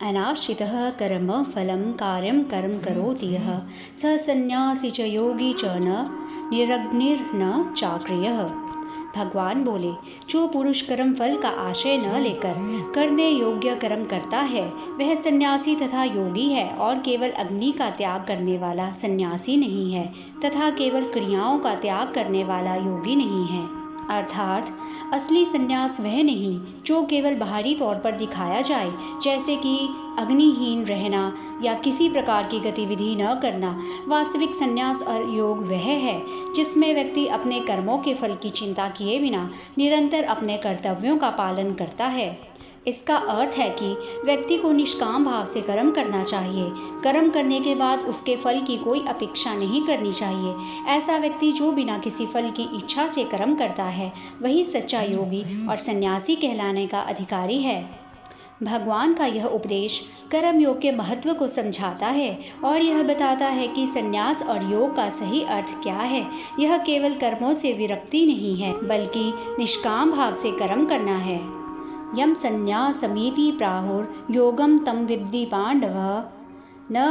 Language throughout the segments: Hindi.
अनाश्रितः कर्म फलं कार्यं कर्म करोति यः स सन्न्यासी च योगी च न निरग्निर्न चाक्रियः। भगवान बोले, जो पुरुष कर्म फल का आशय न लेकर करने योग्य कर्म करता है वह सन्यासी तथा योगी है, और केवल अग्नि का त्याग करने वाला सन्यासी नहीं है तथा केवल क्रियाओं का त्याग करने वाला योगी नहीं है। अर्थात असली संन्यास वह नहीं जो केवल बाहरी तौर पर दिखाया जाए, जैसे कि अग्निहीन रहना या किसी प्रकार की गतिविधि न करना। वास्तविक संन्यास और योग वह है जिसमें व्यक्ति अपने कर्मों के फल की चिंता किए बिना निरंतर अपने कर्तव्यों का पालन करता है। इसका अर्थ है कि व्यक्ति को निष्काम भाव से कर्म करना चाहिए। कर्म करने के बाद उसके फल की कोई अपेक्षा नहीं करनी चाहिए। ऐसा व्यक्ति जो बिना किसी फल की इच्छा से कर्म करता है वही सच्चा योगी और सन्यासी कहलाने का अधिकारी है। भगवान का यह उपदेश कर्म योग के महत्व को समझाता है और यह बताता है कि संन्यास और योग का सही अर्थ क्या है। यह केवल कर्मों से विरक्ति नहीं है, बल्कि निष्काम भाव से कर्म करना है। यम संन्यासमिति प्राहुर योगम तम विद्धि पांडव न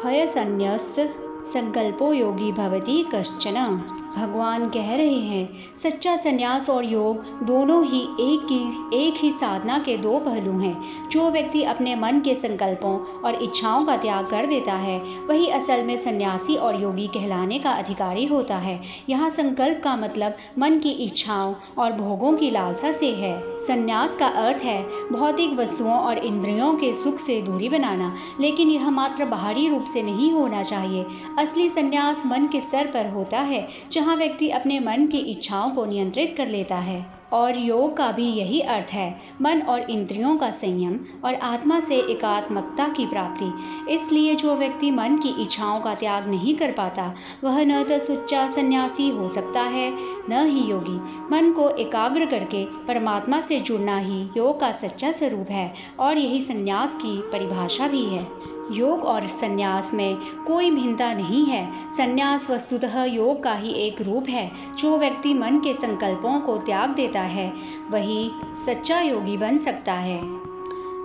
हयसन्यस्त संकल्पो योगी भवति कश्चन। भगवान कह रहे हैं, सच्चा संन्यास और योग दोनों ही एक ही साधना के दो पहलू हैं। जो व्यक्ति अपने मन के संकल्पों और इच्छाओं का त्याग कर देता है वही असल में सन्यासी और योगी कहलाने का अधिकारी होता है। यहाँ संकल्प का मतलब मन की इच्छाओं और भोगों की लालसा से है। संन्यास का अर्थ है भौतिक वस्तुओं और इंद्रियों के सुख से दूरी बनाना, लेकिन यह मात्र बाहरी रूप से नहीं होना चाहिए। असली संन्यास मन के स्तर पर होता है, जहाँ व्यक्ति अपने मन की इच्छाओं को नियंत्रित कर लेता है। और योग का भी यही अर्थ है, मन और इंद्रियों का संयम और आत्मा से एकात्मकता की प्राप्ति। इसलिए जो व्यक्ति मन की इच्छाओं का त्याग नहीं कर पाता वह न तो सच्चा सन्यासी हो सकता है न ही योगी। मन को एकाग्र करके परमात्मा से जुड़ना ही योग का सच्चा स्वरूप है और यही संन्यास की परिभाषा भी है। योग और संन्यास में कोई भिन्नता नहीं है। संन्यास वस्तुतः योग का ही एक रूप है। जो व्यक्ति मन के संकल्पों को त्याग देता है वही सच्चा योगी बन सकता है।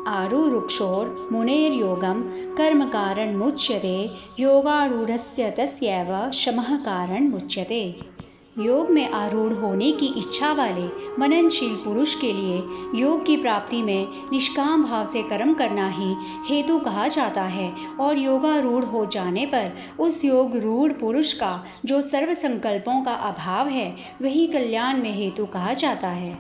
आरुरुक्षोर मुनेर्योगम कर्म कारण मुच्यते योगारूढ़स्य तस्यैव शमः कारण मुच्यते। योग में आरूढ़ होने की इच्छा वाले मननशील पुरुष के लिए योग की प्राप्ति में निष्काम भाव से कर्म करना ही हेतु कहा जाता है, और योगारूढ़ हो जाने पर उस योग रूढ़ पुरुष का जो सर्व संकल्पों का अभाव है वही कल्याण में हेतु कहा जाता है।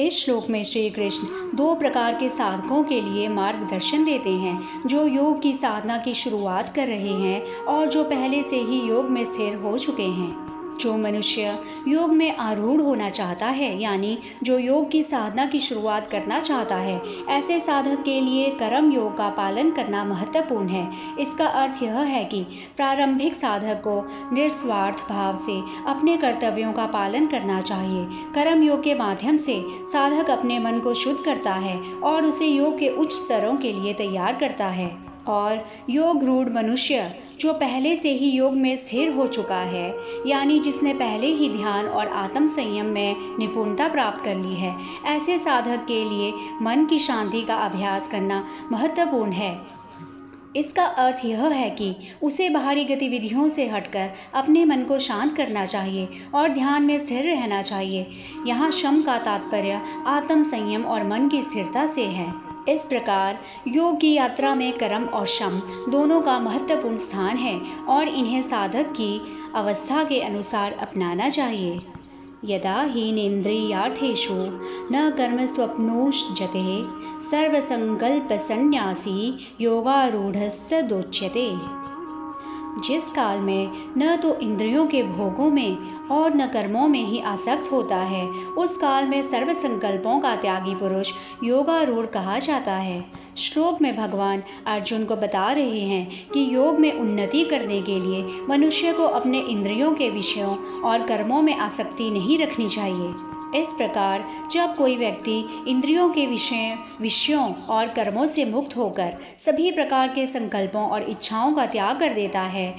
इस श्लोक में श्री कृष्ण दो प्रकार के साधकों के लिए मार्गदर्शन देते हैं, जो योग की साधना की शुरुआत कर रहे हैं और जो पहले से ही योग में स्थिर हो चुके हैं। जो मनुष्य योग में आरूढ़ होना चाहता है, यानी जो योग की साधना की शुरुआत करना चाहता है, ऐसे साधक के लिए कर्म योग का पालन करना महत्वपूर्ण है। इसका अर्थ यह है कि प्रारंभिक साधक को निस्वार्थ भाव से अपने कर्तव्यों का पालन करना चाहिए। कर्म योग के माध्यम से साधक अपने मन को शुद्ध करता है और उसे योग के उच्च स्तरों के लिए तैयार करता है। और योग रूढ़ मनुष्य जो पहले से ही योग में स्थिर हो चुका है, यानी जिसने पहले ही ध्यान और आत्म संयम में निपुणता प्राप्त कर ली है, ऐसे साधक के लिए मन की शांति का अभ्यास करना महत्वपूर्ण है। इसका अर्थ यह है कि उसे बाहरी गतिविधियों से हटकर अपने मन को शांत करना चाहिए और ध्यान में स्थिर रहना चाहिए। यहाँ शम का तात्पर्य आत्म संयम और मन की स्थिरता से है। इस प्रकार योग की यात्रा में कर्म और शम दोनों का महत्वपूर्ण स्थान है और इन्हें साधक की अवस्था के अनुसार अपनाना चाहिए। यदा हीनेन्द्रियार्थेषु न कर्म स्वप्नोषजते सर्वसंकल्प सन्यासी योगारूढ़स्तदोच्यते। जिस काल में न तो इंद्रियों के भोगों में और न कर्मों में ही आसक्त होता है, उस काल में सर्व संकल्पों का त्यागी पुरुष योगारूढ़ कहा जाता है। श्लोक में भगवान अर्जुन को बता रहे हैं कि योग में उन्नति करने के लिए मनुष्य को अपने इंद्रियों के विषयों और कर्मों में आसक्ति नहीं रखनी चाहिए। इस प्रकार जब कोई व्यक्ति इंद्रियों के विषयों और कर्मों से मुक्त होकर सभी प्रकार के संकल्पों और इच्छाओं का त्याग कर देता है,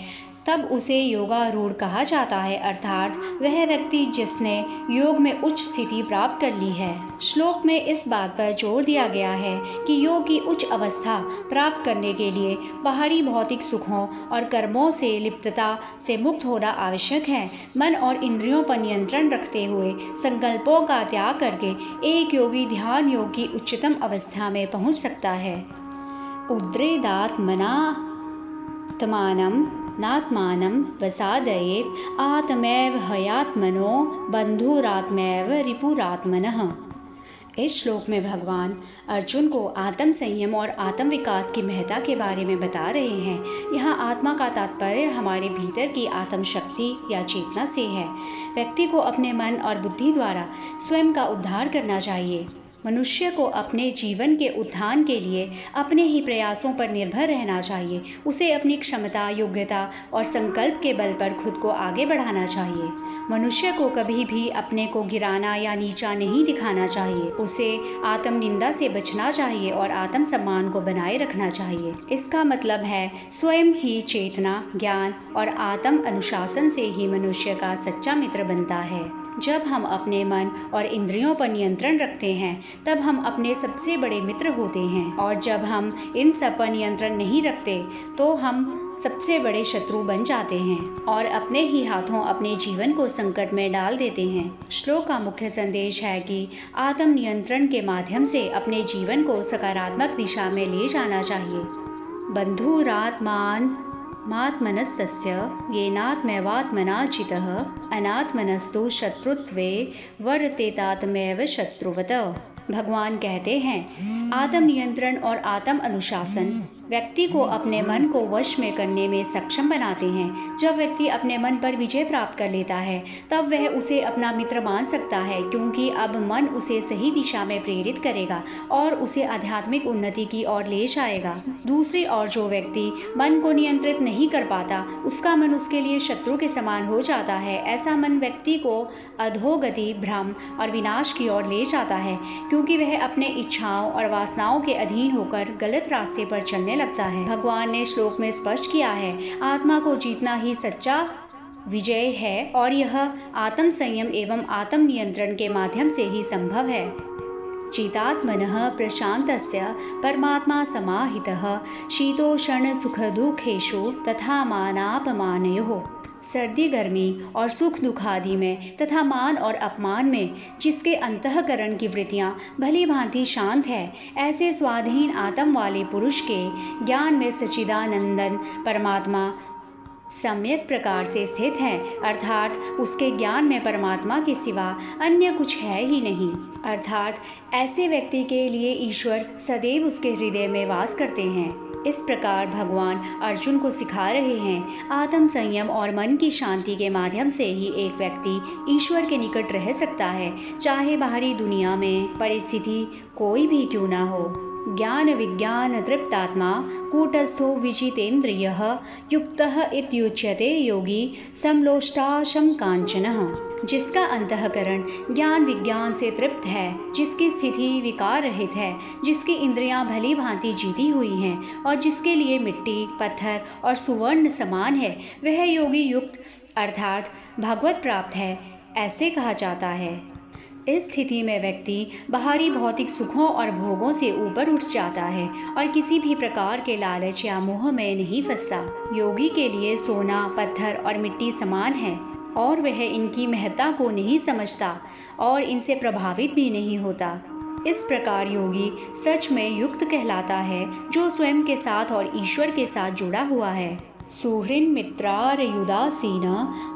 तब उसे योगारूढ़ कहा जाता है, अर्थात वह व्यक्ति जिसने योग में उच्च स्थिति प्राप्त कर ली है। श्लोक में इस बात पर जोर दिया गया है कि योग की उच्च अवस्था प्राप्त करने के लिए बाहरी भौतिक सुखों और कर्मों से लिप्तता से मुक्त होना आवश्यक है। मन और इंद्रियों पर नियंत्रण रखते हुए संकल्पों का त्याग करके एक योगी ध्यान योग की उच्चतम अवस्था में पहुंच सकता है। उद्रेदात्मनात्मानं नात्मानं वसादयेत् आत्मैव हयात्मनो बन्धुरात्मैव रिपुरात्मनः। इस श्लोक में भगवान अर्जुन को आत्म संयम और आत्म विकास की महत्ता के बारे में बता रहे हैं। यहाँ आत्मा का तात्पर्य हमारे भीतर की आत्म शक्ति या चेतना से है। व्यक्ति को अपने मन और बुद्धि द्वारा स्वयं का उद्धार करना चाहिए। मनुष्य को अपने जीवन के उत्थान के लिए अपने ही प्रयासों पर निर्भर रहना चाहिए। उसे अपनी क्षमता, योग्यता और संकल्प के बल पर खुद को आगे बढ़ाना चाहिए। मनुष्य को कभी भी अपने को गिराना या नीचा नहीं दिखाना चाहिए। उसे आत्म निंदा से बचना चाहिए और आत्म सम्मान को बनाए रखना चाहिए। इसका मतलब है स्वयं ही चेतना, ज्ञान और आत्म अनुशासन से ही मनुष्य का सच्चा मित्र बनता है। जब हम अपने मन और इंद्रियों पर नियंत्रण रखते हैं तब हम अपने सबसे बड़े मित्र होते हैं, और जब हम इन सब पर नियंत्रण नहीं रखते तो हम सबसे बड़े शत्रु बन जाते हैं और अपने ही हाथों अपने जीवन को संकट में डाल देते हैं। श्लोक का मुख्य संदेश है कि आत्म नियंत्रण के माध्यम से अपने जीवन को सकारात्मक दिशा में ले जाना चाहिए। बन्धुरात्मान मात्मनस्तस्य येनात्मैवात्मना चितः अनात्मनस्तु शत्रुत्वे वर्तेतात्मैव शत्रुवत्। भगवान कहते हैं, आत्म नियंत्रण और आत्म अनुशासन व्यक्ति को अपने मन को वश में करने में सक्षम बनाते हैं। जब व्यक्ति अपने मन पर विजय प्राप्त कर लेता है तब वह उसे अपना मित्र मान सकता है, क्योंकि अब मन उसे सही दिशा में प्रेरित करेगा और उसे आध्यात्मिक उन्नति की ओर ले जाएगा। दूसरी ओर जो व्यक्ति मन को नियंत्रित नहीं कर पाता, उसका मन उसके लिए शत्रु के समान हो जाता है। ऐसा मन व्यक्ति को अधोगति, भ्रम और विनाश की ओर ले जाता है, क्योंकि वह अपने इच्छाओं और वासनाओं के अधीन होकर गलत रास्ते पर चलने लगता है। भगवान ने श्लोक में स्पष्ट किया है, आत्मा को जीतना ही सच्चा विजय है और यह आत्म संयम एवं आत्म नियंत्रण के माध्यम से ही संभव है। चितात्मनः प्रशान्तस्य परमात्मा समाहितः शीतोष्ण सुख दुखेषु तथा मानापमानयोः। सर्दी गर्मी और सुख दुख आदि में तथा मान और अपमान में जिसके अंतःकरण की वृत्तियां भली भांति शांत है, ऐसे स्वाधीन आत्म वाले पुरुष के ज्ञान में सच्चिदानंदन परमात्मा सम्यक प्रकार से स्थित है, अर्थात उसके ज्ञान में परमात्मा के सिवा अन्य कुछ है ही नहीं। अर्थात ऐसे व्यक्ति के लिए ईश्वर सदैव उसके हृदय में वास करते हैं। इस प्रकार भगवान अर्जुन को सिखा रहे हैं, आत्म संयम और मन की शांति के माध्यम से ही एक व्यक्ति ईश्वर के निकट रह सकता है, चाहे बाहरी दुनिया में परिस्थिति कोई भी क्यों ना हो। ज्ञान विज्ञान तृप्तात्मा कूटस्थो विजितेन्द्रियः युक्तः इत्युच्यते योगी समलोष्टाशम कांचनः। जिसका अंतःकरण ज्ञान विज्ञान से तृप्त है, जिसकी स्थिति विकार रहित है, जिसकी इंद्रियां भली भांति जीती हुई हैं और जिसके लिए मिट्टी, पत्थर और सुवर्ण समान है, वह योगी युक्त अर्थात भगवत प्राप्त है, ऐसे कहा जाता है। इस स्थिति में व्यक्ति बाहरी भौतिक सुखों और भोगों से ऊपर उठ जाता है और किसी भी प्रकार के लालच या मोह में नहीं फंसता। योगी के लिए सोना, पत्थर और मिट्टी समान है और वह इनकी महत्ता को नहीं समझता और इनसे प्रभावित भी नहीं होता। इस प्रकार योगी सच में युक्त कहलाता है, जो स्वयं के साथ और ईश्वर के साथ जुड़ा हुआ है। सुहृन् मित्रार्युदासीन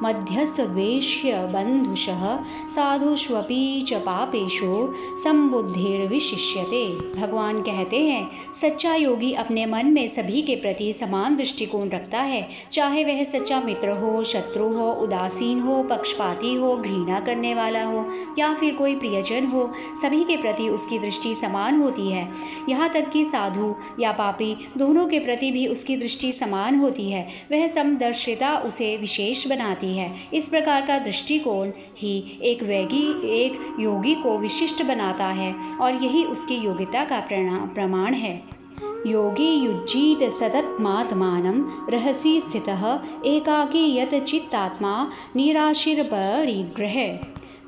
मध्यस्थद्वेष्य बन्धुशः साधुष्वपि च पापेषु संबुद्धिर्विशिष्यते। भगवान कहते हैं, सच्चा योगी अपने मन में सभी के प्रति समान दृष्टिकोण रखता है, चाहे वह सच्चा मित्र हो, शत्रु हो, उदासीन हो, पक्षपाती हो, घृणा करने वाला हो या फिर कोई प्रियजन हो, सभी के प्रति उसकी दृष्टि समान होती है। यहाँ तक कि साधु या पापी दोनों के प्रति भी उसकी दृष्टि समान होती है। वह समदर्शिता उसे विशेष बनाती है। इस प्रकार का दृष्टिकोण ही एक योगी को विशिष्ट बनाता है और यही उसकी योग्यता का प्रमाण है। योगी युज्यीत सततमात्मानं रहसि स्थितः एकाकी यत चित्तात्मा निराशीर्परिग्रहे।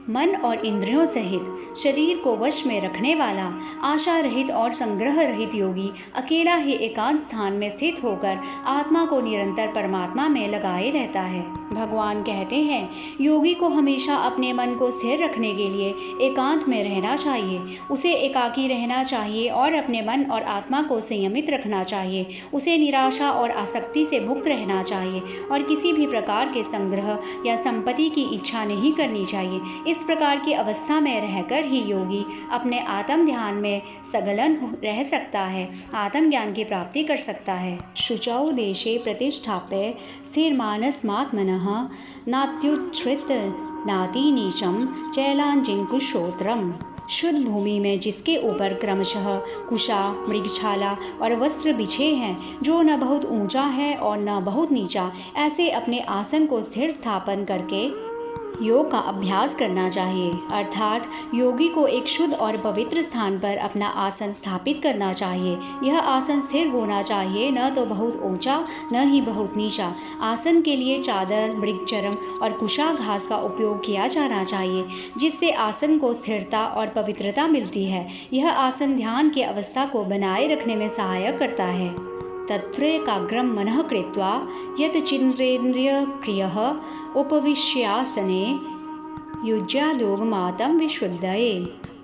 मन और इंद्रियों सहित शरीर को वश में रखने वाला आशा रहित और संग्रह रहित योगी अकेला ही एकांत स्थान में स्थित होकर आत्मा को निरंतर परमात्मा में लगाए रहता है। भगवान कहते हैं, योगी को हमेशा अपने मन को स्थिर रखने के लिए एकांत में रहना चाहिए। उसे एकाकी रहना चाहिए और अपने मन और आत्मा को संयमित रखना चाहिए। उसे निराशा और आसक्ति से मुक्त रहना चाहिए और किसी भी प्रकार के संग्रह या संपत्ति की इच्छा नहीं करनी चाहिए। इस प्रकार की अवस्था में रहकर ही योगी अपने आत्म ध्यान में संलग्न रह सकता है, आत्मज्ञान की प्राप्ति कर सकता है। शुचौ देशे प्रतिष्ठाप्य स्थिरमानसमात्मनः नात्युच्छ्रित नाति नीचम चैलांजिकुशोत्रम। शुद्ध भूमि में जिसके ऊपर क्रमशः कुशा, मृगछाला और वस्त्र बिछे हैं, जो न बहुत ऊंचा है और न बहुत नीचा, ऐसे अपने आसन को स्थिर स्थापन करके योग का अभ्यास करना चाहिए। अर्थात योगी को एक शुद्ध और पवित्र स्थान पर अपना आसन स्थापित करना चाहिए। यह आसन स्थिर होना चाहिए, न तो बहुत ऊंचा न ही बहुत नीचा। आसन के लिए चादर, मृगचर्म और कुशा घास का उपयोग किया जाना चाहिए, जिससे आसन को स्थिरता और पवित्रता मिलती है। यह आसन ध्यान की अवस्था को बनाए रखने में सहायक करता है। तत्रैकाग्रं मनः कृत्वा यत् चिन्तेन्द्रियक्रियः उपविश्यासने युज्यादोगमातं विशुद्धये।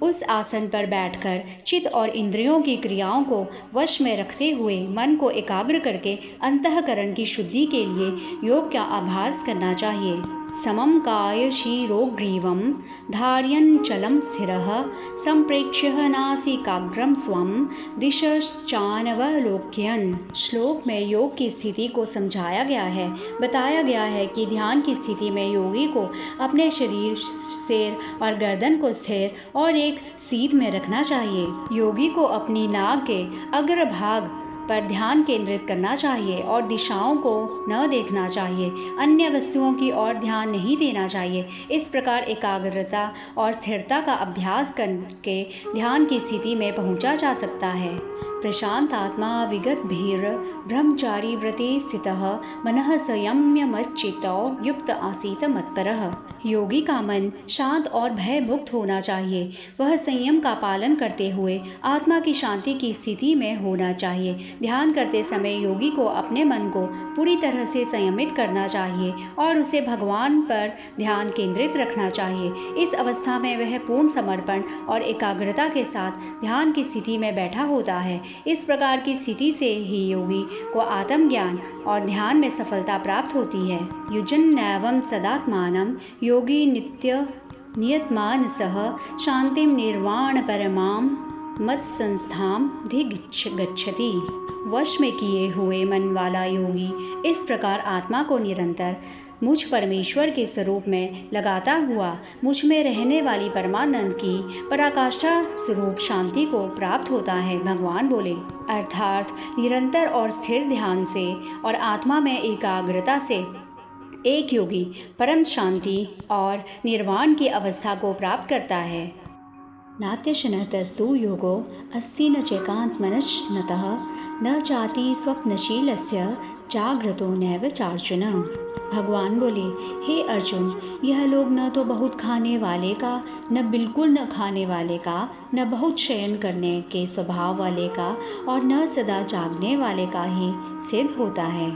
उस आसन पर बैठकर चित्त और इंद्रियों की क्रियाओं को वश में रखते हुए मन को एकाग्र करके अंतःकरण की शुद्धि के लिए योग का अभ्यास करना चाहिए। समं कायशीरोग्रीवं धारयञ्चलं स्थिरः संप्रेक्ष्य नासिकाग्रं स्वं दिशश्चानवलोक्यन्। श्लोक में योग की स्थिति को समझाया गया है। बताया गया है कि ध्यान की स्थिति में योगी को अपने शरीर, सिर और गर्दन को स्थिर और एक सीध में रखना चाहिए। योगी को अपनी नाक के अग्रभाग पर ध्यान केंद्रित करना चाहिए और दिशाओं को न देखना चाहिए। अन्य वस्तुओं की ओर ध्यान नहीं देना चाहिए। इस प्रकार एकाग्रता और स्थिरता का अभ्यास करके ध्यान की स्थिति में पहुंचा जा सकता है। प्रशांत आत्मा विगत भीर ब्रह्मचारी व्रते स्थितः मनः संयम्य मच्चित्तो युक्त आसीत मत्परः। योगी का मन शांत और भय मुक्त होना चाहिए। वह संयम का पालन करते हुए आत्मा की शांति की स्थिति में होना चाहिए। ध्यान करते समय योगी को अपने मन को पूरी तरह से संयमित करना चाहिए और उसे भगवान पर ध्यान केंद्रित रखना चाहिए। इस अवस्था में वह पूर्ण समर्पण और एकाग्रता के साथ ध्यान की स्थिति में बैठा होता है। इस प्रकार की स्थिति से ही योगी को आत्मज्ञान और ध्यान में सफलता प्राप्त होती है। युजन्नैवं सदात्मानं योगी नित्य नियतमानसः शांतिं निर्वाण परमां मत्संस्थां धिगच्छति। वश में किए हुए मन वाला योगी इस प्रकार आत्मा को निरंतर मुझ परमेश्वर के स्वरूप में लगाता हुआ मुझ में रहने वाली परमानंद की पराकाष्ठा स्वरूप शांति को प्राप्त होता है। भगवान बोले, अर्थात निरंतर और स्थिर ध्यान से और आत्मा में एकाग्रता से एक योगी परम शांति और निर्वाण की अवस्था को प्राप्त करता है। नात्यशनतस्तु योगो अस्ति न चैकान्तमनश्नतः न चाति स्वप्नशीलस्य जाग्रतो नैव चार्जुन। भगवान बोले, हे अर्जुन, यह लोग न तो बहुत खाने वाले का, न बिल्कुल न खाने वाले का, न बहुत शयन करने के स्वभाव वाले का और न सदा जागने वाले का ही सिद्ध होता है।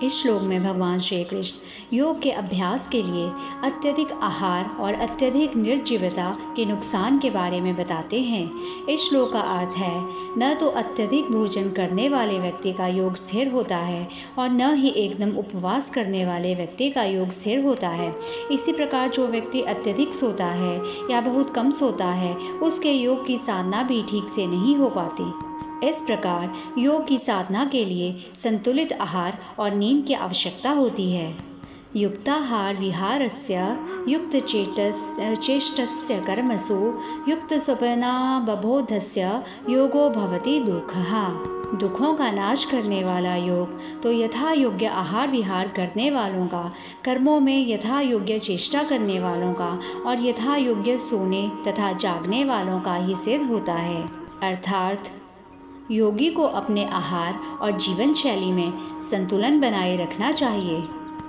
इस श्लोक में भगवान श्री कृष्ण योग के अभ्यास के लिए अत्यधिक आहार और अत्यधिक निर्जीवता के नुकसान के बारे में बताते हैं। इस श्लोक का अर्थ है, न तो अत्यधिक भोजन करने वाले व्यक्ति का योग स्थिर होता है और न ही एकदम उपवास करने वाले व्यक्ति का योग स्थिर होता है। इसी प्रकार जो व्यक्ति अत्यधिक सोता है या बहुत कम सोता है, उसके योग की साधना भी ठीक से नहीं हो पाती। इस प्रकार योग की साधना के लिए संतुलित आहार और नींद की आवश्यकता होती है। युक्ताहार विहारस्य युक्त चेष्टस्य कर्मसु युक्त स्वप्नावबोधस्य योगो भवति दुःखः। दुखों का नाश करने वाला योग तो यथा योग्य आहार विहार करने वालों का, कर्मों में यथा योग्य चेष्टा करने वालों का और यथा योग्य सोने तथा जागने वालों का ही सिद्ध होता है। अर्थात योगी को अपने आहार और जीवन शैली में संतुलन बनाए रखना चाहिए।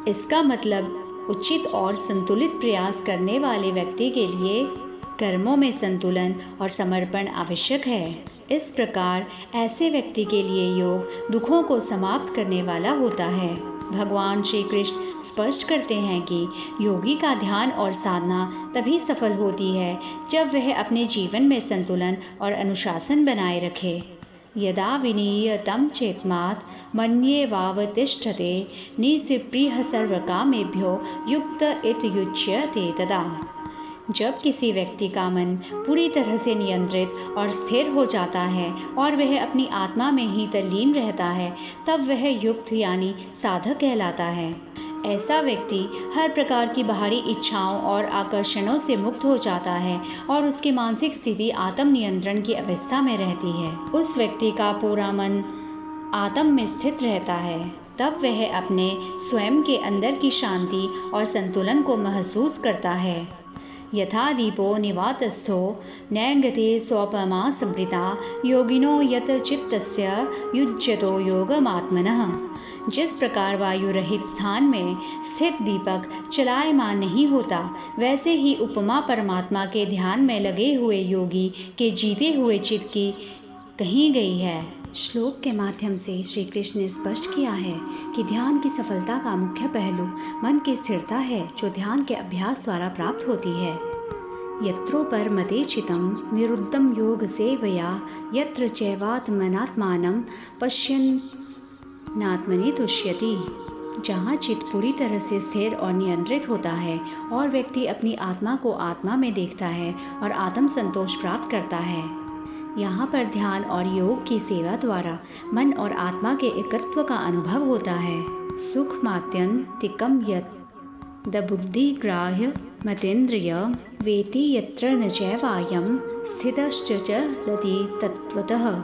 इसका मतलब उचित और संतुलित प्रयास करने वाले व्यक्ति के लिए कर्मों में संतुलन और समर्पण आवश्यक है। इस प्रकार ऐसे व्यक्ति के लिए योग दुखों को समाप्त करने वाला होता है। भगवान श्री कृष्ण स्पष्ट करते हैं कि योगी का ध्यान और साधना तभी सफल होती है जब वह अपने जीवन में संतुलन और अनुशासन बनाए रखे। यदा विनीयतं चेतमात् मन्येवावतिष्ठते निःस्पृहः सर्वकामेभ्यो युक्त इत्युच्यते तदा। जब किसी व्यक्ति का मन पूरी तरह से नियंत्रित और स्थिर हो जाता है और वह अपनी आत्मा में ही तल्लीन रहता है, तब वह युक्त यानी साधक कहलाता है। ऐसा व्यक्ति हर प्रकार की बाहरी इच्छाओं और आकर्षणों से मुक्त हो जाता है और उसकी मानसिक स्थिति आत्म नियंत्रण की अवस्था में रहती है। उस व्यक्ति का पूरा मन आत्म में स्थित रहता है। तब वह अपने स्वयं के अंदर की शांति और संतुलन को महसूस करता है। यथा दीपो निवातस्थो नैंगते स्वपमा संवृता योगिनो यत चित्तस्य युज्यतो योगमात्मनः। जिस प्रकार वायु रहित स्थान में स्थित दीपक चलायमान नहीं होता, वैसे ही उपमा परमात्मा के ध्यान में लगे हुए योगी के जीते हुए चित्त की कही गई है। श्लोक के माध्यम से श्री कृष्ण ने स्पष्ट किया है कि ध्यान की सफलता का मुख्य पहलू मन की स्थिरता है, जो ध्यान के अभ्यास द्वारा प्राप्त होती है। यत्रोपरमते चितं निरुद्धं योग सेवया यत्र चैवात्मनात्मानं पश्यन्नात्मनि तुष्यति। जहाँ चित्त पूरी तरह से स्थिर और नियंत्रित होता है और व्यक्ति अपनी आत्मा को आत्मा में देखता है और आत्म संतोष प्राप्त करता है। यहाँ पर ध्यान और योग की सेवा द्वारा मन और आत्मा के एकत्व का अनुभव होता है। सुखमात्यन्तिकं यत् बुद्धिग्राह्य मतेन्द्रिय वेति यत्र न चैवायं स्थितश्चरति तत्त्वतः।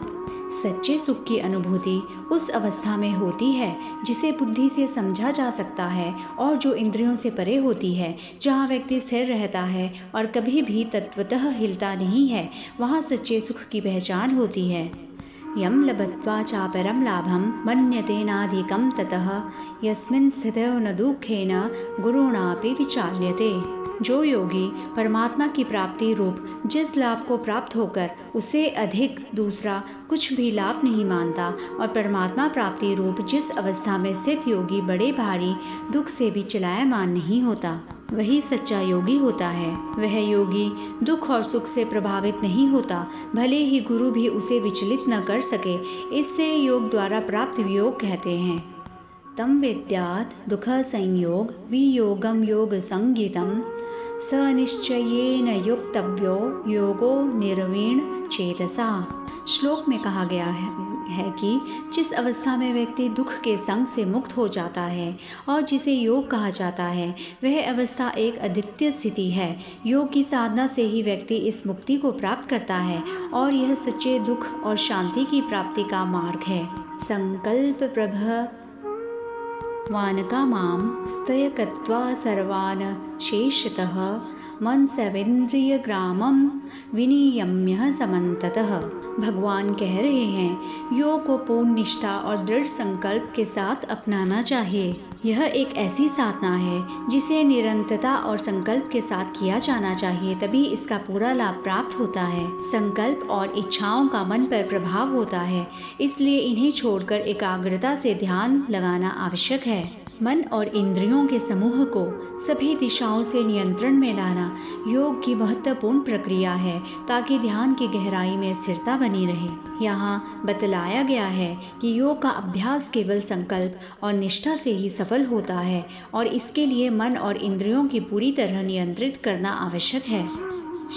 सच्चे सुख की अनुभूति उस अवस्था में होती है जिसे बुद्धि से समझा जा सकता है और जो इंद्रियों से परे होती है। जहाँ व्यक्ति स्थिर रहता है और कभी भी तत्वतः हिलता नहीं है, वहाँ सच्चे सुख की पहचान होती है। यम लब्ध्वा चापरं लाभं मन्यतेनाधिकं ततः यस्मिन् स्थितो न दुःखेन गुरुणापि विचाल्यते। जो योगी परमात्मा की प्राप्ति रूप जिस लाभ को प्राप्त होकर उसे अधिक दूसरा कुछ भी लाभ नहीं मानता और परमात्मा प्राप्ति रूप जिस अवस्था में स्थित योगी बड़े भारी दुख से भी चलायमान नहीं होता, वही सच्चा योगी होता है। वह योगी दुख और सुख से प्रभावित नहीं होता, भले ही गुरु भी उसे विचलित न कर सके। इससे योग द्वारा प्राप्त योग कहते हैं। तम विद्यात् दुख संयोग वियोगम योग संगीतम स निश्चयेन युक्तव्यो योगो निर्वीण चेतसा। श्लोक में कहा गया है कि जिस अवस्था में व्यक्ति दुख के संग से मुक्त हो जाता है और जिसे योग कहा जाता है, वह अवस्था एक अद्वितीय स्थिति है। योग की साधना से ही व्यक्ति इस मुक्ति को प्राप्त करता है और यह सच्चे दुख और शांति की प्राप्ति का मार्ग है। संकल्प प्रभ वानकामां स्थयकत्वा सर्वान् शेषतः मनसवेन्द्रियग्रामं विनियम्य समन्ततः। भगवान कह रहे हैं, योग को पूर्ण निष्ठा और दृढ़ संकल्प के साथ अपनाना चाहिए। यह एक ऐसी साधना है जिसे निरंतरता और संकल्प के साथ किया जाना चाहिए, तभी इसका पूरा लाभ प्राप्त होता है। संकल्प और इच्छाओं का मन पर प्रभाव होता है, इसलिए इन्हें छोड़कर एकाग्रता से ध्यान लगाना आवश्यक है। मन और इंद्रियों के समूह को सभी दिशाओं से नियंत्रण में लाना योग की महत्वपूर्ण प्रक्रिया है, ताकि ध्यान की गहराई में स्थिरता बनी रहे। यहाँ बतलाया गया है कि योग का अभ्यास केवल संकल्प और निष्ठा से ही सफल होता है और इसके लिए मन और इंद्रियों की पूरी तरह नियंत्रित करना आवश्यक है।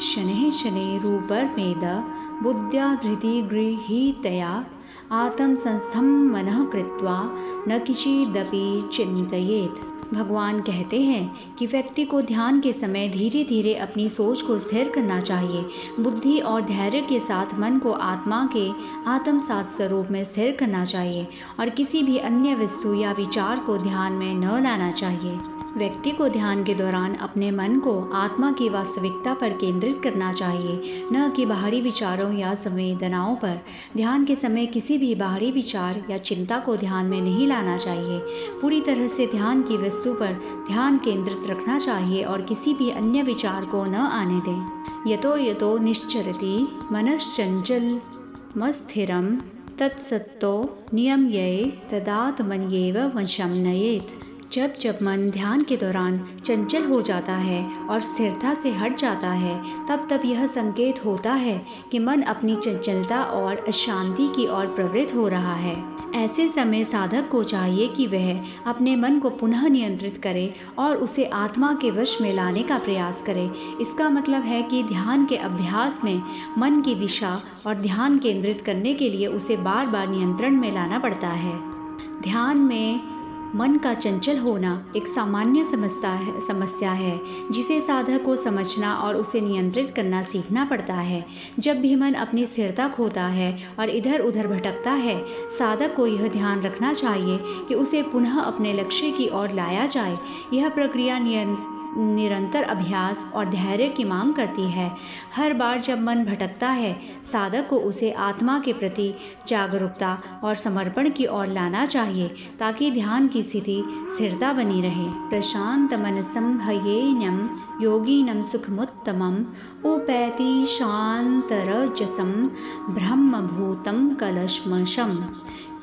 शनैः शनैः रूपमेद बुद्ध्या धृति गृहीतया आत्म संस्थं मनः कृत्वा न किंचिदपि चिंतयेत्। भगवान कहते हैं कि व्यक्ति को ध्यान के समय धीरे धीरे अपनी सोच को स्थिर करना चाहिए। बुद्धि और धैर्य के साथ मन को आत्मा के आत्मसात स्वरूप में स्थिर करना चाहिए और किसी भी अन्य वस्तु या विचार को ध्यान में न लाना चाहिए। व्यक्ति को ध्यान के दौरान अपने मन को आत्मा की वास्तविकता पर केंद्रित करना चाहिए, न कि बाहरी विचारों या संवेदनाओं पर। ध्यान के समय किसी भी बाहरी विचार या चिंता को ध्यान में नहीं लाना चाहिए। पूरी तरह से ध्यान की वस्तु पर ध्यान केंद्रित रखना चाहिए और किसी भी अन्य विचार को न आने दें। यतो यतो निश्चरति मनश्चञ्चलमस्थिरं तत्सत्तो नियम्ये तदात्मन्येव वशं नयेत्। जब जब मन ध्यान के दौरान चंचल हो जाता है और स्थिरता से हट जाता है, तब तब यह संकेत होता है कि मन अपनी चंचलता और अशांति की ओर प्रवृत्त हो रहा है। ऐसे समय साधक को चाहिए कि वह अपने मन को पुनः नियंत्रित करे और उसे आत्मा के वश में लाने का प्रयास करे। इसका मतलब है कि ध्यान के अभ्यास में मन की दिशा और ध्यान केंद्रित करने के लिए उसे बार बार नियंत्रण में लाना पड़ता है। ध्यान में मन का चंचल होना एक सामान्य समस्या है, जिसे साधक को समझना और उसे नियंत्रित करना सीखना पड़ता है। जब भी मन अपनी स्थिरता खोता है और इधर उधर भटकता है, साधक को यह ध्यान रखना चाहिए कि उसे पुनः अपने लक्ष्य की ओर लाया जाए। यह प्रक्रिया निरंतर अभ्यास और धैर्य की मांग करती है। हर बार जब मन भटकता है, साधक को उसे आत्मा के प्रति जागरूकता और समर्पण की ओर लाना चाहिए, ताकि ध्यान की स्थिति स्थिरता बनी रहे। प्रशांत मनसं ह्येनं योगिनं सुखमुत्तमम् उपैति शान्तरजसं ब्रह्मभूतं कलशमशम्।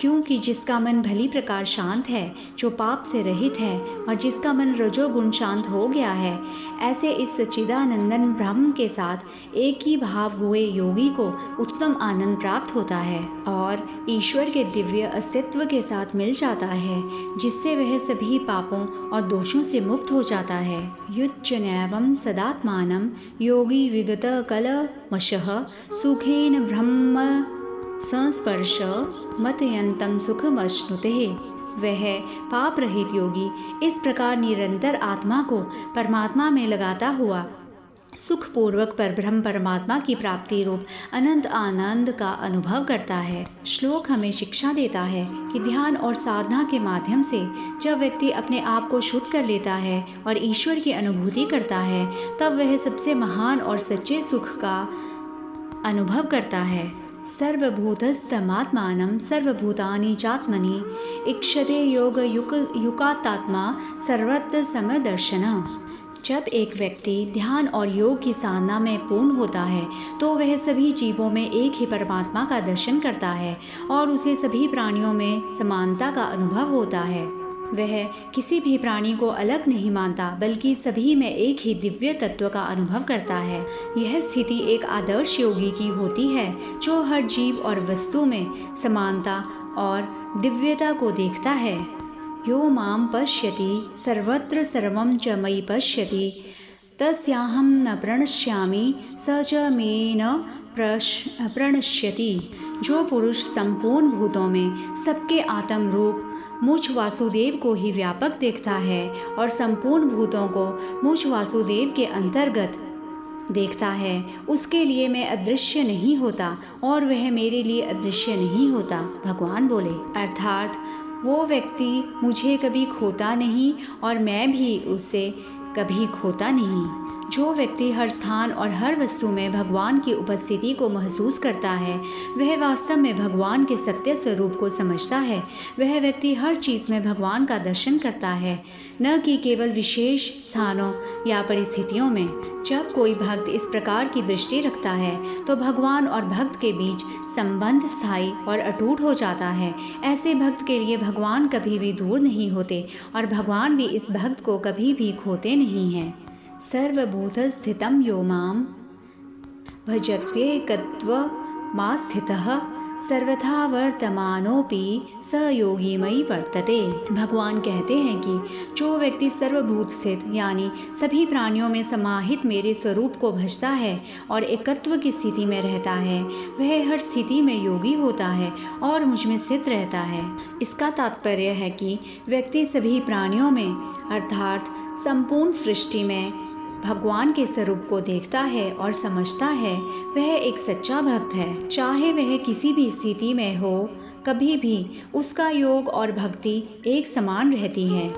क्योंकि जिसका मन भली प्रकार शांत है, जो पाप से रहित है और जिसका मन रजोगुण शांत हो गया है, ऐसे इस सच्चिदानंदन ब्रह्म के साथ एक ही भाव हुए योगी को उत्तम आनंद प्राप्त होता है और ईश्वर के दिव्य अस्तित्व के साथ मिल जाता है, जिससे वह सभी पापों और दोषों से मुक्त हो जाता है। युच्चनैवं सदात्मानं योगी विगत कलमशः सुखेन ब्रह्म संस्पर्श मतयंतम सुखमश्नुते। वह पाप रहित योगी इस प्रकार निरंतर आत्मा को परमात्मा में लगाता हुआ सुखपूर्वक परब्रह्म परमात्मा की प्राप्ति रूप अनंत आनंद का अनुभव करता है। श्लोक हमें शिक्षा देता है कि ध्यान और साधना के माध्यम से जब व्यक्ति अपने आप को शुद्ध कर लेता है और ईश्वर की अनुभूति करता है, तब वह सबसे महान और सच्चे सुख का अनुभव करता है। सर्वभूतस्थमात्मानं सर्वभूतानि चात्मनि इक्षते योग युकातात्मा सर्वत्र समदर्शन। जब एक व्यक्ति ध्यान और योग की साधना में पूर्ण होता है, तो वह सभी जीवों में एक ही परमात्मा का दर्शन करता है और उसे सभी प्राणियों में समानता का अनुभव होता है। वह किसी भी प्राणी को अलग नहीं मानता, बल्कि सभी में एक ही दिव्य तत्व का अनुभव करता है। यह स्थिति एक आदर्श योगी की होती है, जो हर जीव और वस्तु में समानता और दिव्यता को देखता है। यो मां पश्यति सर्वत्र सर्वं च मयि पश्यति तस्याहं न प्रणश्यामि स च मे न प्रणश्यति। जो पुरुष संपूर्ण भूतों में सबके आत्म रूप मुझ वासुदेव को ही व्यापक देखता है और संपूर्ण भूतों को मुझ वासुदेव के अंतर्गत देखता है, उसके लिए मैं अदृश्य नहीं होता और वह मेरे लिए अदृश्य नहीं होता। भगवान बोले, अर्थात वो व्यक्ति मुझे कभी खोता नहीं और मैं भी उसे कभी खोता नहीं। जो व्यक्ति हर स्थान और हर वस्तु में भगवान की उपस्थिति को महसूस करता है, वह वास्तव में भगवान के सत्य स्वरूप को समझता है। वह व्यक्ति हर चीज़ में भगवान का दर्शन करता है, न कि केवल विशेष स्थानों या परिस्थितियों में। जब कोई भक्त इस प्रकार की दृष्टि रखता है, तो भगवान और भक्त के बीच संबंध स्थायी और अटूट हो जाता है। ऐसे भक्त के लिए भगवान कभी भी दूर नहीं होते और भगवान भी इस भक्त को कभी भी खोते नहीं हैं। सर्वभूतस्थितं यो मां भजत्येकत्वमास्थितः सर्वथा वर्तमानोऽपि स योगी मयि वर्तते। भगवान कहते हैं कि जो व्यक्ति सर्वभूत स्थित यानी सभी प्राणियों में समाहित मेरे स्वरूप को भजता है और एकत्व की स्थिति में रहता है, वह हर स्थिति में योगी होता है और मुझ में स्थित रहता है। इसका तात्पर्य है कि व्यक्ति सभी प्राणियों में अर्थात संपूर्ण सृष्टि में भगवान के स्वरूप को देखता है और समझता है। वह एक सच्चा भक्त है। चाहे वह किसी भी स्थिति में हो, कभी भी उसका योग और भक्ति एक समान रहती है।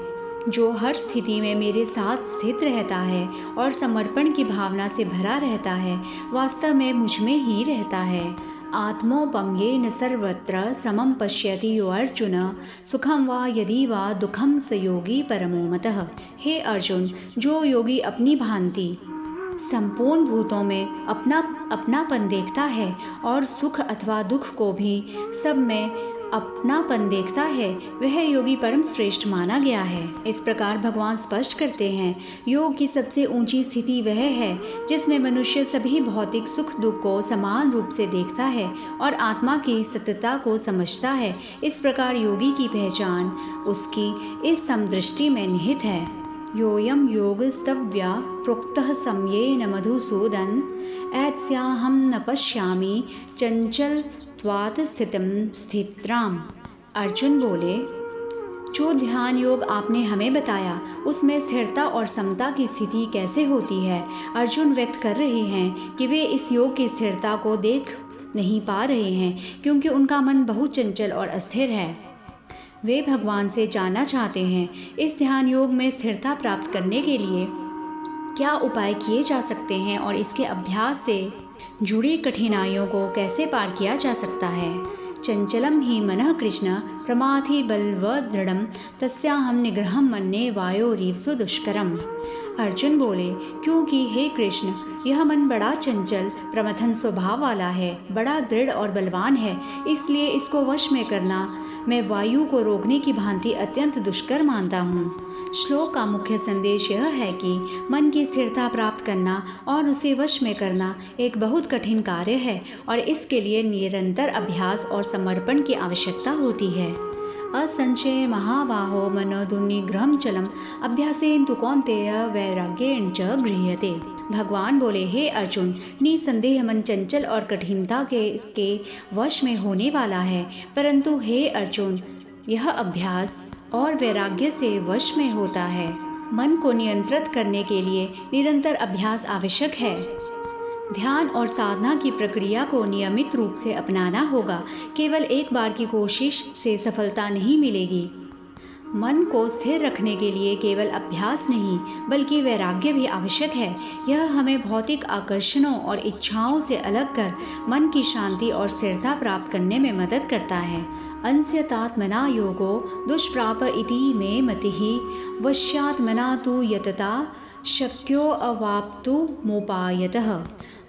जो हर स्थिति में मेरे साथ स्थित रहता है और समर्पण की भावना से भरा रहता है, वास्तव में मुझ में ही रहता है। आत्मोपम्येन सर्वत्र समं पश्यति यो अर्जुन, सुखम वा यदि वा दुखम स योगी परमो मतः। हे अर्जुन, जो योगी अपनी भांति संपूर्ण भूतों में अपनापन देखता है और सुख अथवा दुख को भी सब में अपनापन देखता है, वह योगी परम श्रेष्ठ माना गया है। इस प्रकार भगवान स्पष्ट करते हैं, योग की सबसे ऊंची स्थिति वह है जिसमें मनुष्य सभी भौतिक सुख दुख को समान रूप से देखता है और आत्मा की सत्यता को समझता है। इस प्रकार योगी की पहचान उसकी इस समदृष्टि में निहित है। योऽयं योगस्तव्या प्रोक्तः सम्येन मधुसूदन, ऐत्स्याहं न पश्यामि चंचलत्वात् स्थितिं स्थित्राम्। अर्जुन बोले, जो ध्यान योग आपने हमें बताया उसमें स्थिरता और समता की स्थिति कैसे होती है। अर्जुन व्यक्त कर रहे हैं कि वे इस योग की स्थिरता को देख नहीं पा रहे हैं क्योंकि उनका मन बहुत चंचल और अस्थिर है। वे भगवान से जानना चाहते हैं, इस ध्यान योग में स्थिरता प्राप्त करने के लिए क्या उपाय किए जा सकते हैं और इसके अभ्यास से जुड़ी कठिनाइयों को कैसे पार किया जा सकता है। चंचलम ही मनः कृष्ण प्रमाथि बलवदृढ़ं, तस्याहं निग्रहं मन्ये वायोरीव सुदुष्करम्। अर्जुन बोले, क्योंकि हे कृष्ण, यह मन बड़ा चंचल प्रमथन स्वभाव वाला है, बड़ा दृढ़ और बलवान है, इसलिए इसको वश में करना मैं वायु को रोकने की भांति अत्यंत दुष्कर मानता हूँ। श्लोक का मुख्य संदेश यह है कि मन की स्थिरता प्राप्त करना और उसे वश में करना एक बहुत कठिन कार्य है और इसके लिए निरंतर अभ्यास और समर्पण की आवश्यकता होती है। असंचय महाबाहो मनोदुर्निग्रहं चलम अभ्यासेन तु कौन्तेय वैराग्येण च गृह्यते। भगवान बोले, हे अर्जुन, निसंदेह मन चंचल और कठिनता के इसके वश में होने वाला है, परंतु हे अर्जुन, यह अभ्यास और वैराग्य से वश में होता है। मन को नियंत्रित करने के लिए निरंतर अभ्यास आवश्यक है। ध्यान और साधना की प्रक्रिया को नियमित रूप से अपनाना होगा। केवल एक बार की कोशिश से सफलता नहीं मिलेगी। मन को स्थिर रखने के लिए केवल अभ्यास नहीं बल्कि वैराग्य भी आवश्यक है। यह हमें भौतिक आकर्षणों और इच्छाओं से अलग कर मन की शांति और स्थिरता प्राप्त करने में मदद करता है। अंस्यतात्मना योगो दुष्प्राप इति मे मतिः, वश्यात्मना तु यतता शक्यो अवाप्तुमुपायतः।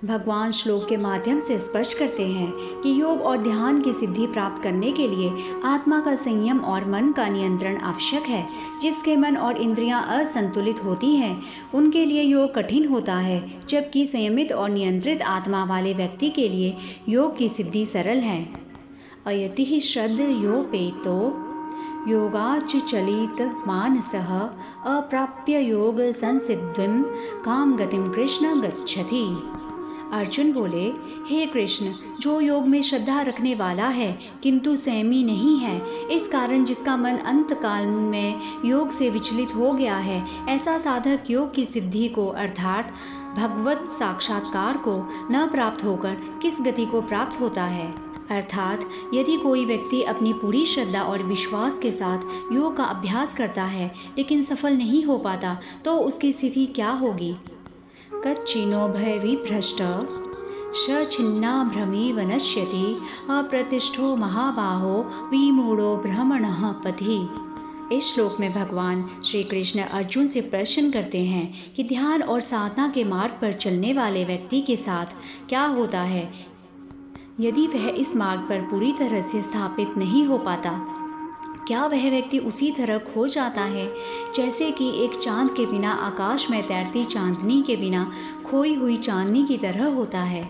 भगवान श्लोक के माध्यम से स्पष्ट करते हैं कि योग और ध्यान की सिद्धि प्राप्त करने के लिए आत्मा का संयम और मन का नियंत्रण आवश्यक है। जिसके मन और इंद्रियां असंतुलित होती हैं, उनके लिए योग कठिन होता है, जबकि संयमित और नियंत्रित आत्मा वाले व्यक्ति के लिए योग की सिद्धि सरल है। अयतिः श्रद्धयोपेतो योगाच्चलित मानसः अप्राप्य योग संसिद्धिं काम गतिं कृष्ण गच्छति। अर्जुन बोले, हे कृष्ण, जो योग में श्रद्धा रखने वाला है किंतु संयमी नहीं है, इस कारण जिसका मन अंत काल में योग से विचलित हो गया है, ऐसा साधक योग की सिद्धि को अर्थात भगवत साक्षात्कार को न प्राप्त होकर किस गति को प्राप्त होता है। अर्थात यदि कोई व्यक्ति अपनी पूरी श्रद्धा और विश्वास के साथ योग का अभ्यास करता है लेकिन सफल नहीं हो पाता, तो उसकी स्थिति क्या होगी। कच्चिनो भय विभ्रष्ट छिन्ना भ्रमी वनश्यति अप्रतिष्ठो महाबाहो विमूढ़ो भ्रमणः पथि। इस श्लोक में भगवान श्री कृष्ण अर्जुन से प्रश्न करते हैं कि ध्यान और साधना के मार्ग पर चलने वाले व्यक्ति के साथ क्या होता है यदि वह इस मार्ग पर पूरी तरह से स्थापित नहीं हो पाता। क्या वह व्यक्ति उसी तरह खो जाता है जैसे कि एक चांद के बिना आकाश में तैरती चांदनी के बिना खोई हुई चांदनी की तरह होता है।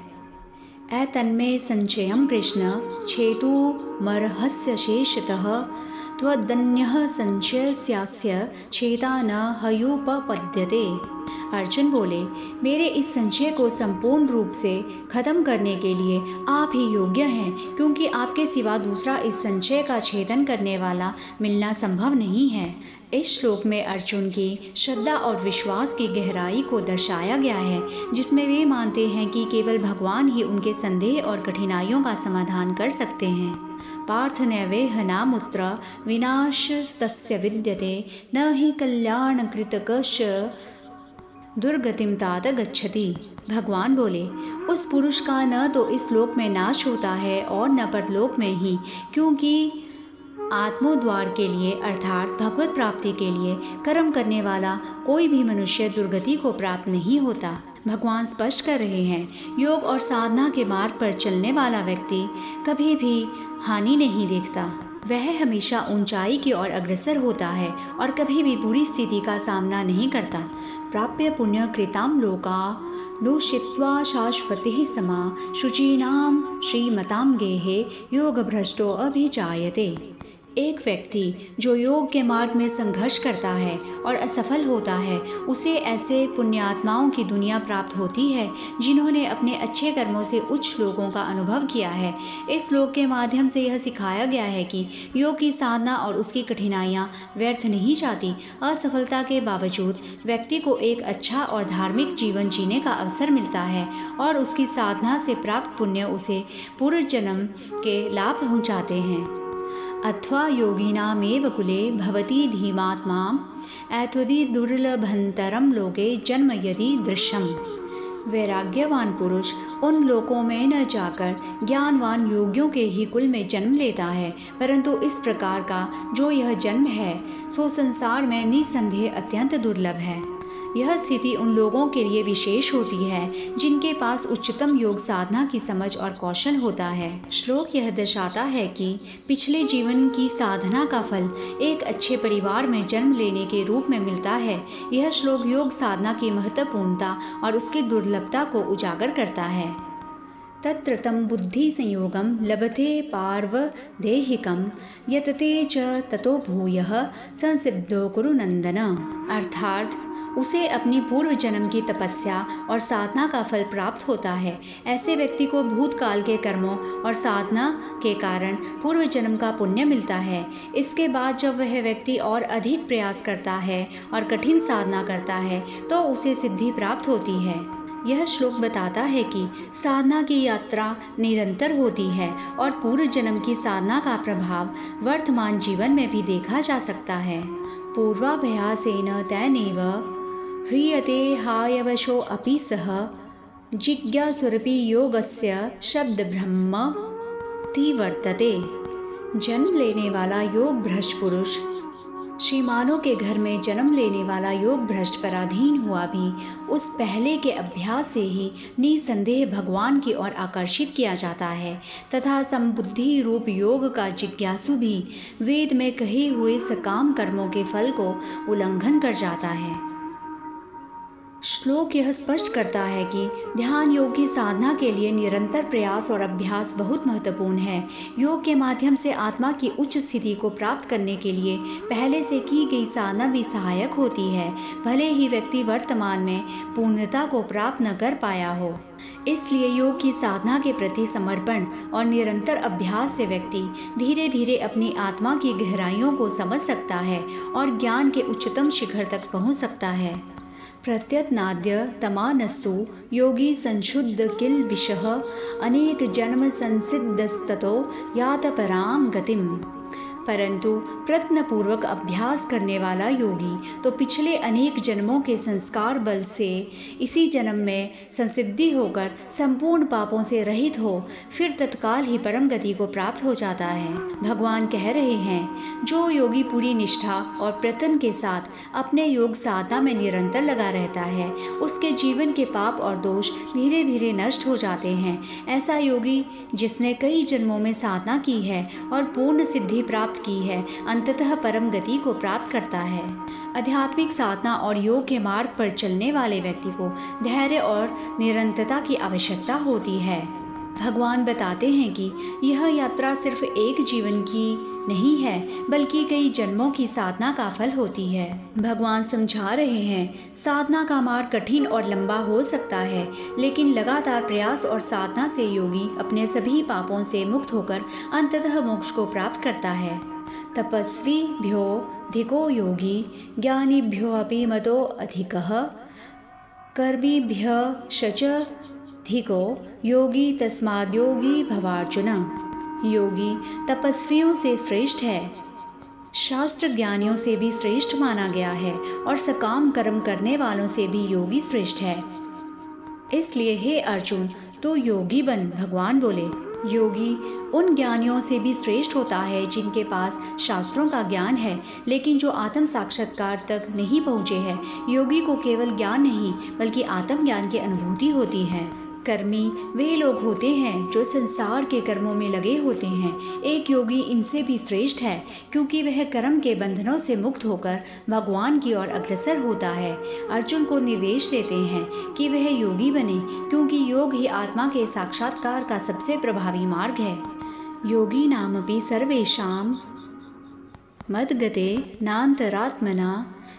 एतन्मे संचयं कृष्ण छेतु मर्हस्य शेषतः त्वदन्यः संचयस्यास्य छेता न हयुपपद्यते। अर्जुन बोले, मेरे इस संचय को संपूर्ण रूप से खत्म करने के लिए आप ही योग्य हैं, क्योंकि आपके सिवा दूसरा इस संचय का छेदन करने वाला मिलना संभव नहीं है। इस श्लोक में अर्जुन की श्रद्धा और विश्वास की गहराई को दर्शाया गया है, जिसमें वे मानते हैं कि केवल भगवान ही उनके संदेह और कठिनाइयों का समाधान कर सकते हैं। पार्थ नैवेह नामुत्र विनाशस्तस्य विद्यते न हि कल्याणकृतकश्च दुर्गतिम तात गच्छति। भगवान बोले, उस पुरुष का न तो इस लोक में नाश होता है और न परलोक में ही, क्योंकि आत्मोद्वार के लिए अर्थात भगवत प्राप्ति के लिए कर्म करने वाला कोई भी मनुष्य दुर्गति को प्राप्त नहीं होता। भगवान स्पष्ट कर रहे हैं, योग और साधना के मार्ग पर चलने वाला व्यक्ति कभी भी हानि नहीं देखता। वह हमेशा ऊंचाई की ओर अग्रसर होता है और कभी भी बुरी स्थिति का सामना नहीं करता। प्राप्य पुण्य कृताम लोका लुषित्वा शाश्वतिः समा शुचीनाम श्रीमताम गेहे योग भ्रष्टो अभिजायते। एक व्यक्ति जो योग के मार्ग में संघर्ष करता है और असफल होता है, उसे ऐसे पुण्यात्माओं की दुनिया प्राप्त होती है जिन्होंने अपने अच्छे कर्मों से उच्च लोकों का अनुभव किया है। इस श्लोक के माध्यम से यह सिखाया गया है कि योग की साधना और उसकी कठिनाइयाँ व्यर्थ नहीं जाती। असफलता के बावजूद व्यक्ति को एक अच्छा और धार्मिक जीवन जीने का अवसर मिलता है और उसकी साधना से प्राप्त पुण्य उसे पूर्व जन्म के लाभ पहुँचाते हैं। अथवा योगिनामेव कुले भवति धीमात्मा ऐत्वदि दुर्लभंतरम लोके जन्म यदि दृश्यम। वैराग्यवान पुरुष उन लोकों में न जाकर ज्ञानवान योगियों के ही कुल में जन्म लेता है, परंतु इस प्रकार का जो यह जन्म है सो संसार में निसंदेह अत्यंत दुर्लभ है। यह स्थिति उन लोगों के लिए विशेष होती है जिनके पास उच्चतम योग साधना की समझ और कौशल होता है। श्लोक यह दर्शाता है कि पिछले जीवन की साधना का फल एक अच्छे परिवार में जन्म लेने के रूप में मिलता है। यह श्लोक योग साधना की महत्वपूर्णता और उसकी दुर्लभता को उजागर करता है। तत्र तं बुद्धि संयोगम लभते पार्व देहिकम यतते च ततो भूयः संसिद्धो कुरु नंदन। अर्थात उसे अपनी पूर्व जन्म की तपस्या और साधना का फल प्राप्त होता है। ऐसे व्यक्ति को भूतकाल के कर्मों और साधना के कारण पूर्व जन्म का पुण्य मिलता है। इसके बाद जब वह व्यक्ति और अधिक प्रयास करता है और कठिन साधना करता है तो उसे सिद्धि प्राप्त होती है। यह श्लोक बताता है कि साधना की यात्रा निरंतर होती है और पूर्व जन्म की साधना का प्रभाव वर्तमान जीवन में भी देखा जा सकता है। पूर्वाभ्यासेन तैनेव ह्रियते हायवशो अपि सह जिज्ञासुरपि योगस्य शब्द ब्रह्म वर्तते। जन्म लेने वाला योग भ्रष्ट पुरुष श्रीमानों के घर में जन्म लेने वाला योग भ्रष्ट पराधीन हुआ भी उस पहले के अभ्यास से ही निसंदेह भगवान की ओर आकर्षित किया जाता है तथा संबुद्धि रूप योग का जिज्ञासु भी वेद में कहे हुए सकाम कर्मों के फल को उल्लंघन कर जाता है। श्लोक यह स्पष्ट करता है कि ध्यान योग की साधना के लिए निरंतर प्रयास और अभ्यास बहुत महत्वपूर्ण है। योग के माध्यम से आत्मा की उच्च स्थिति को प्राप्त करने के लिए पहले से की गई साधना भी सहायक होती है, भले ही व्यक्ति वर्तमान में पूर्णता को प्राप्त न कर पाया हो। इसलिए योग की साधना के प्रति समर्पण और निरंतर अभ्यास से व्यक्ति धीरे धीरे अपनी आत्मा की गहराइयों को समझ सकता है और ज्ञान के उच्चतम शिखर तक पहुंच सकता है। प्रत्यत्नाद्य तमानस्तु योगी संशुद्ध किल विषः अनेक जन्म संसिद्धस्ततो यात पराम गतिम। परंतु प्रयत्नपूर्वक अभ्यास करने वाला योगी तो पिछले अनेक जन्मों के संस्कार बल से इसी जन्म में संसिद्धि होकर संपूर्ण पापों से रहित हो फिर तत्काल ही परम गति को प्राप्त हो जाता है। भगवान कह रहे हैं, जो योगी पूरी निष्ठा और प्रयत्न के साथ अपने योग साधना में निरंतर लगा रहता है उसके जीवन के पाप और दोष धीरे धीरे नष्ट हो जाते हैं। ऐसा योगी जिसने कई जन्मों में साधना की है और पूर्ण सिद्धि प्राप्त की है अंततः परम गति को प्राप्त करता है। आध्यात्मिक साधना और योग के मार्ग पर चलने वाले व्यक्ति को धैर्य और निरंतरता की आवश्यकता होती है। भगवान बताते हैं कि यह यात्रा सिर्फ एक जीवन की नहीं है बल्कि कई जन्मों की साधना का फल होती है। भगवान समझा रहे हैं, साधना का मार्ग कठिन और लंबा हो सकता है लेकिन लगातार प्रयास और साधना से योगी अपने सभी पापों से मुक्त होकर अंततः मोक्ष को प्राप्त करता है। तपस्वीभ्यो अधिको योगी ज्ञानीभ्यो अपि मतो अधिकः कर्मीभ्यः शच अधिको योगी तस्माद्योगी भवार्जुन। योगी तपस्वियों से श्रेष्ठ है, शास्त्र ज्ञानियों से भी श्रेष्ठ माना गया है और सकाम कर्म करने वालों से भी योगी श्रेष्ठ है। इसलिए हे अर्जुन, तो योगी बन। भगवान बोले, योगी उन ज्ञानियों से भी श्रेष्ठ होता है जिनके पास शास्त्रों का ज्ञान है लेकिन जो आत्म साक्षात्कार तक नहीं पहुँचे हैं। योगी को केवल ज्ञान नहीं बल्कि आत्म ज्ञान की अनुभूति होती है। कर्मी वे लोग होते हैं जो संसार के कर्मों में लगे होते हैं। एक योगी इनसे भी श्रेष्ठ है क्योंकि वह कर्म के बंधनों से मुक्त होकर भगवान की ओर अग्रसर होता है। अर्जुन को निर्देश देते हैं कि वह योगी बने क्योंकि योग ही आत्मा के साक्षात्कार का सबसे प्रभावी मार्ग है। योगी नामपि सर्वेषां मद्गते नान्तरात्मना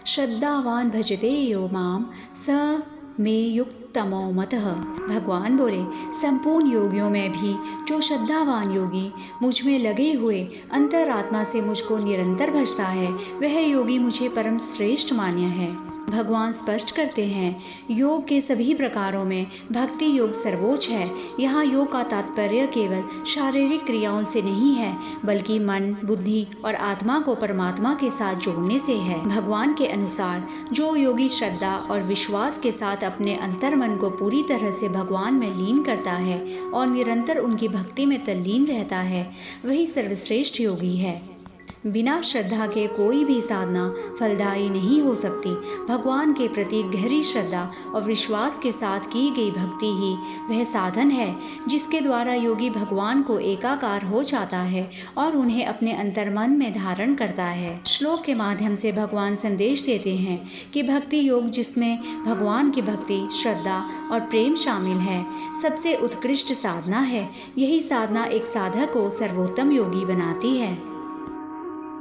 श्रद्धावान भजते यो मां स मे युक्तमो मतः। भगवान बोले, संपूर्ण योगियों में भी जो श्रद्धावान योगी मुझ में लगे हुए अंतरात्मा से मुझको निरंतर भजता है, वह योगी मुझे परम श्रेष्ठ मान्य है। भगवान स्पष्ट करते हैं, योग के सभी प्रकारों में भक्ति योग सर्वोच्च है। यहाँ योग का तात्पर्य केवल शारीरिक क्रियाओं से नहीं है बल्कि मन, बुद्धि और आत्मा को परमात्मा के साथ जोड़ने से है। भगवान के अनुसार जो योगी श्रद्धा और विश्वास के साथ अपने अंतर्मन को पूरी तरह से भगवान में लीन करता है और निरंतर उनकी भक्ति में तल्लीन रहता है, वही सर्वश्रेष्ठ योगी है। बिना श्रद्धा के कोई भी साधना फलदायी नहीं हो सकती। भगवान के प्रति गहरी श्रद्धा और विश्वास के साथ की गई भक्ति ही वह साधन है जिसके द्वारा योगी भगवान को एकाकार हो जाता है और उन्हें अपने अंतर्मन में धारण करता है। श्लोक के माध्यम से भगवान संदेश देते हैं कि भक्ति योग, जिसमें भगवान की भक्ति, श्रद्धा और प्रेम शामिल है, सबसे उत्कृष्ट साधना है। यही साधना एक साधक को सर्वोत्तम योगी बनाती है।